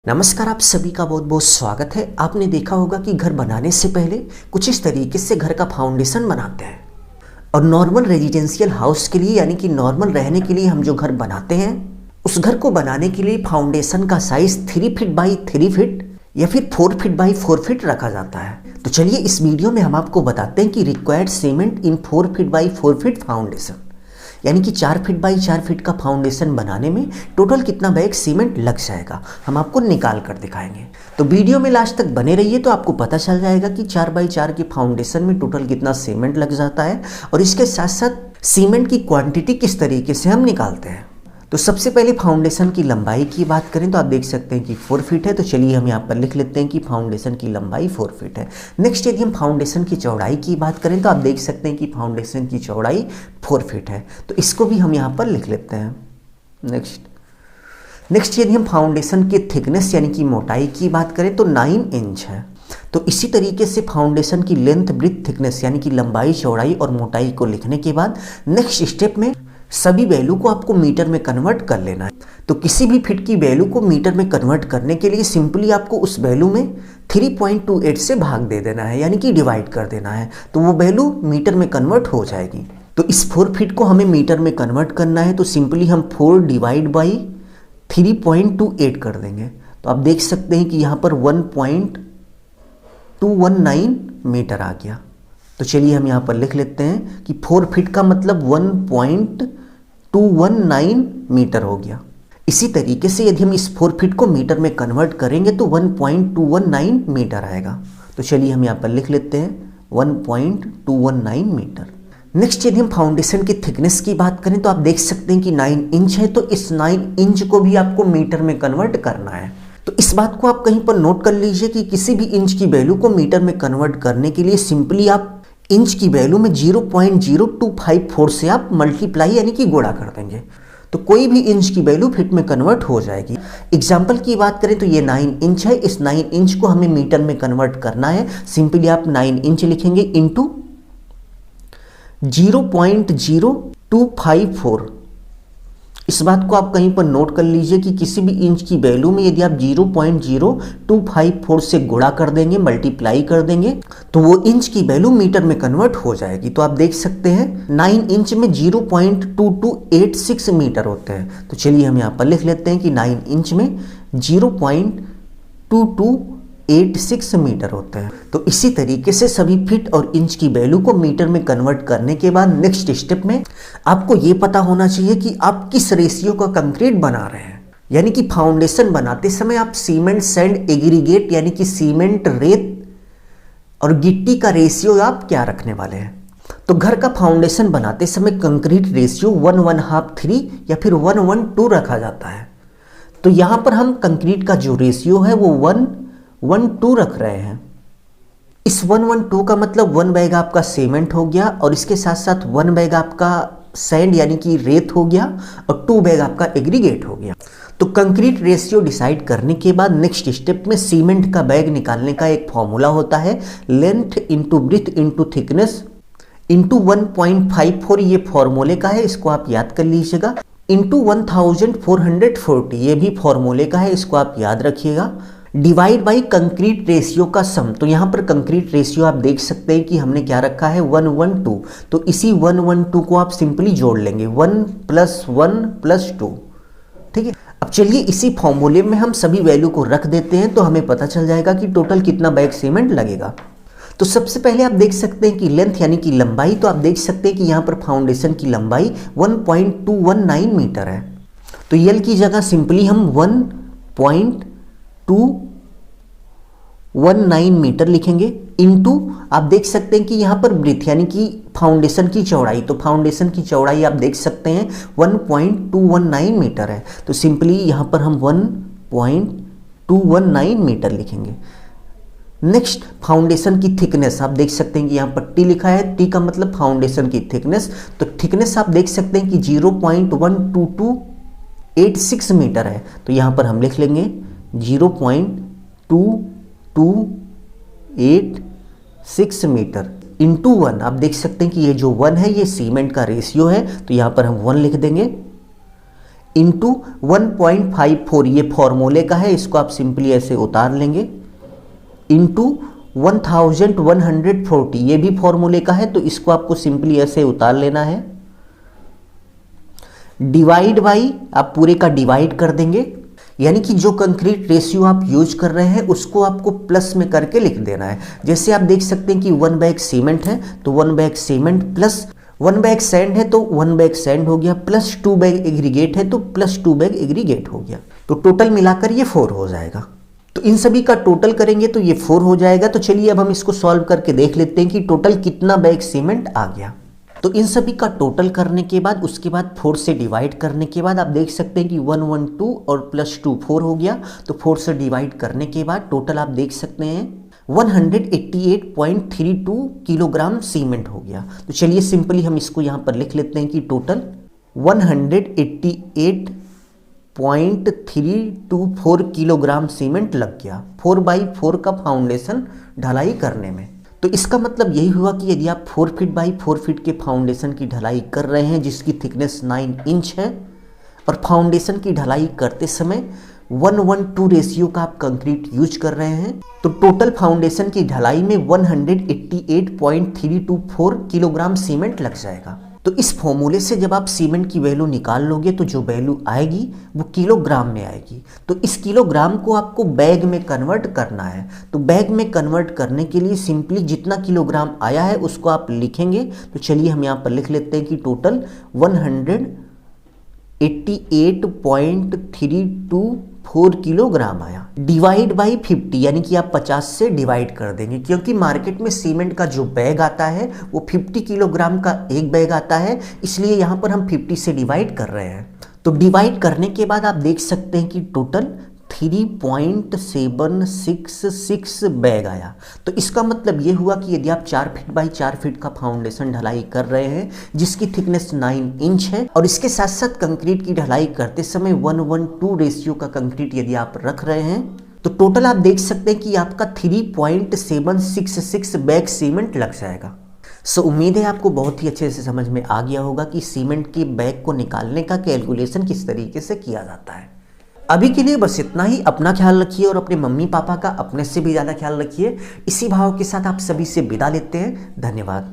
नमस्कार, आप सभी का बहुत बहुत स्वागत है। आपने देखा होगा कि घर बनाने से पहले कुछ इस तरीके से घर का फाउंडेशन बनाते हैं। और नॉर्मल रेजिडेंशियल हाउस के लिए यानी कि नॉर्मल रहने के लिए हम जो घर बनाते हैं, उस घर को बनाने के लिए फाउंडेशन का साइज 3 फीट बाई 3 फीट या फिर 4 फीट बाई 4 फीट रखा जाता है। तो चलिए इस वीडियो में हम आपको बताते हैं कि required cement in 4 feet by 4 feet foundation, यानी कि 4 फीट बाई 4 फीट का फाउंडेशन बनाने में टोटल कितना बैग सीमेंट लग जाएगा, हम आपको निकाल कर दिखाएंगे। तो वीडियो में लास्ट तक बने रहिए तो आपको पता चल जाएगा कि 4 बाई 4 के फाउंडेशन में टोटल कितना सीमेंट लग जाता है और इसके साथ साथ सीमेंट की क्वांटिटी किस तरीके से हम निकालते हैं। तो सबसे पहले फाउंडेशन की लंबाई की बात करें तो आप देख सकते हैं कि 4 फीट है। तो चलिए हम यहाँ पर लिख लेते हैं कि फाउंडेशन की लंबाई 4 फीट है। नेक्स्ट यदि हम फाउंडेशन की चौड़ाई की बात करें तो आप देख सकते हैं कि फाउंडेशन की चौड़ाई 4 फीट है। तो इसको भी हम यहाँ पर लिख लेते हैं। नेक्स्ट यदि हम फाउंडेशन की थिकनेस यानी कि मोटाई की बात करें तो 9 इंच है। तो इसी तरीके से फाउंडेशन की लेंथ ब्रेथ थिकनेस यानी कि लंबाई चौड़ाई और मोटाई को लिखने के बाद नेक्स्ट स्टेप में सभी वैल्यू को आपको मीटर में कन्वर्ट कर लेना है। तो किसी भी फिट की वैल्यू को मीटर में कन्वर्ट करने के लिए सिंपली आपको उस वैल्यू में 3.28 से भाग दे देना है, यानी कि डिवाइड कर देना है, तो वो वैल्यू मीटर में कन्वर्ट हो जाएगी। तो इस 4 फीट को हमें मीटर में कन्वर्ट करना है, तो सिंपली हम 4 डिवाइड बाई 3.28 कर देंगे। तो आप देख सकते हैं कि यहाँ पर 1.219 मीटर आ गया। तो चलिए हम यहाँ पर लिख लेते हैं कि 4 फीट का मतलब 1.219 मीटर हो गया। इसी तरीके से यदि हम इस 4 फीट को मीटर में कन्वर्ट करेंगे तो 1.219 मीटर आएगा। तो चलिए हम यहाँ पर लिख लेते हैं 1.219 मीटर। नेक्स्ट यदि हम फाउंडेशन की थिकनेस की बात करें तो आप देख सकते हैं कि 9 इंच है। तो इस 9 इंच को भी आपको मीटर में कन्वर्ट करना है। तो इस बात को आप कहीं पर नोट कर लीजिए कि किसी भी इंच की वैल्यू को मीटर में कन्वर्ट करने के लिए सिंपली आप इंच की वैल्यू में 0.0254 से आप मल्टीप्लाई यानी कि गुणा कर देंगे, तो कोई भी इंच की वैल्यू फीट में कन्वर्ट हो जाएगी। एग्जाम्पल की बात करें तो ये 9 इंच है। इस 9 इंच को हमें मीटर में कन्वर्ट करना है। सिंपली आप 9 इंच लिखेंगे इंटू 0.0254। इस बात को आप कहीं पर नोट कर लीजिए कि किसी भी इंच की वैल्यू में यदि आप 0.0254 से गुणा कर देंगे, मल्टीप्लाई कर देंगे, तो वो इंच की वैल्यू मीटर में कन्वर्ट हो जाएगी। तो आप देख सकते हैं 9 इंच में 0.2286 मीटर होते हैं। तो चलिए हम यहाँ पर लिख लेते हैं कि 9 इंच में 0.2286 मीटर होते हैं। तो इसी तरीके से सभी फीट और इंच की वैल्यू को मीटर में कन्वर्ट करने के बाद नेक्स्ट स्टेप में आपको ये पता होना चाहिए कि आप किस रेशियो का कंक्रीट बना रहे हैं, यानी कि फाउंडेशन बनाते समय आप सीमेंट सैंड एग्रीगेट यानी कि सीमेंट रेत और गिट्टी का रेशियो आप क्या रखने वाले हैं। तो घर का फाउंडेशन बनाते समय कंक्रीट रेशियो 1:3 या फिर 1:2 रखा जाता है। तो यहाँ पर हम कंक्रीट का जो रेशियो है वो 1:2 रख रहे हैं। इस 1:2 का मतलब 1 बैग आपका सीमेंट हो गया और इसके साथ साथ 1 बैग आपका सैंड यानी कि रेत हो गया और 2 बैग आपका एग्रीगेट हो गया। तो कंक्रीट रेशियो डिसाइड करने के बाद नेक्स्ट स्टेप में सीमेंट का बैग निकालने का एक फॉर्मूला होता है, length into breadth into thickness into 1.54। ये फॉर्मूले का है, इसको आप याद कर लीजिएगा, इंटू 1440 ये भी फॉर्मूले का है, इसको आप याद रखिएगा, डिवाइड बाई कंक्रीट रेशियो का सम। तो यहाँ पर कंक्रीट रेशियो आप देख सकते हैं कि हमने क्या रखा है 1:2। तो इसी 1:2 को आप सिंपली जोड़ लेंगे 1 + 1 + 2। ठीक है, अब चलिए इसी फॉर्मूले में हम सभी वैल्यू को रख देते हैं तो हमें पता चल जाएगा कि टोटल कितना बैग सीमेंट लगेगा। तो सबसे पहले आप देख सकते हैं कि लेंथ यानी कि लंबाई, तो आप देख सकते हैं कि यहाँ पर फाउंडेशन की लंबाई 1.219 मीटर है। तो यल की जगह सिंपली हम 1.219 मीटर लिखेंगे इनटू आप देख सकते हैं कि यहाँ पर ब्रेथ यानी कि फाउंडेशन की चौड़ाई, तो फाउंडेशन की चौड़ाई आप देख सकते हैं 1.219 मीटर है। तो सिंपली यहाँ पर हम 1.219 मीटर लिखेंगे। नेक्स्ट फाउंडेशन की थिकनेस आप देख सकते हैं कि यहाँ पर टी लिखा है, टी का मतलब फाउंडेशन की थिकनेस। तो थिकनेस आप देख सकते हैं कि 0.12286 मीटर है। तो यहाँ पर हम लिख लेंगे 0.2286 मीटर इंटू 1। आप देख सकते हैं कि ये जो 1 है ये सीमेंट का रेशियो है, तो यहाँ पर हम 1 लिख देंगे इंटू 1.54, ये फॉर्मूले का है, इसको आप सिंपली ऐसे उतार लेंगे, इंटू 1140, ये भी फॉर्मूले का है, तो इसको आपको सिंपली ऐसे उतार लेना है, डिवाइड बाई, आप पूरे का डिवाइड कर देंगे, यानी कि जो कंक्रीट रेशियो आप यूज कर रहे हैं उसको आपको प्लस में करके लिख देना है। जैसे आप देख सकते हैं कि 1 बैग सीमेंट है तो 1 bag cement plus 1 bag sand है तो 1 बैग सैंड हो गया, प्लस 2 बैग एग्रीगेट है तो प्लस 2 बैग एग्रीगेट हो गया, तो टोटल मिलाकर ये 4 हो जाएगा। तो इन सभी का टोटल करेंगे तो ये 4 हो जाएगा। तो चलिए अब हम इसको सॉल्व करके देख लेते हैं कि टोटल कितना बैग सीमेंट आ गया। तो इन सभी का टोटल करने के बाद उसके बाद 4 से डिवाइड करने के बाद आप देख सकते हैं कि 112 और प्लस 2 4 हो गया, तो 4 से डिवाइड करने के बाद टोटल आप देख सकते हैं 188.32 किलोग्राम सीमेंट हो गया। तो चलिए सिंपली हम इसको यहाँ पर लिख लेते हैं कि टोटल 188.324 किलोग्राम सीमेंट लग गया 4x4 का फाउंडेशन ढलाई करने में। तो इसका मतलब यही हुआ कि यदि आप 4 फीट बाई 4 फीट के फाउंडेशन की ढलाई कर रहे हैं जिसकी थिकनेस 9 इंच है और फाउंडेशन की ढलाई करते समय 1:1 रेशियो का आप कंक्रीट यूज कर रहे हैं, तो टोटल फाउंडेशन की ढलाई में 188.324 किलोग्राम सीमेंट लग जाएगा। तो इस फॉर्मूले से जब आप सीमेंट की वैल्यू निकाल लोगे तो जो वैल्यू आएगी वो किलोग्राम में आएगी। तो इस किलोग्राम को आपको बैग में कन्वर्ट करना है। तो बैग में कन्वर्ट करने के लिए सिंपली जितना किलोग्राम आया है उसको आप लिखेंगे। तो चलिए हम यहाँ पर लिख लेते हैं कि टोटल 188.324 किलोग्राम आया, डिवाइड बाई 50, यानी कि आप 50 से डिवाइड कर देंगे, क्योंकि मार्केट में सीमेंट का जो बैग आता है वो 50 किलोग्राम का एक बैग आता है, इसलिए यहाँ पर हम 50 से डिवाइड कर रहे हैं। तो डिवाइड करने के बाद आप देख सकते हैं कि टोटल 3.766 बैग आया। तो इसका मतलब ये हुआ कि यदि आप 4 फीट बाई 4 फीट का फाउंडेशन ढलाई कर रहे हैं जिसकी थिकनेस 9 इंच है और इसके साथ साथ कंक्रीट की ढलाई करते समय 1:2 रेशियो का कंक्रीट यदि आप रख रहे हैं तो टोटल आप देख सकते हैं कि आपका 3.766 बैग सीमेंट लग जाएगा। सो उम्मीद है आपको बहुत ही अच्छे से समझ में आ गया होगा कि सीमेंट के बैग को निकालने का कैलकुलेशन किस तरीके से किया जाता है। अभी के लिए बस इतना ही। अपना ख्याल रखिए और अपने मम्मी पापा का अपने से भी ज़्यादा ख्याल रखिए। इसी भाव के साथ आप सभी से विदा लेते हैं। धन्यवाद।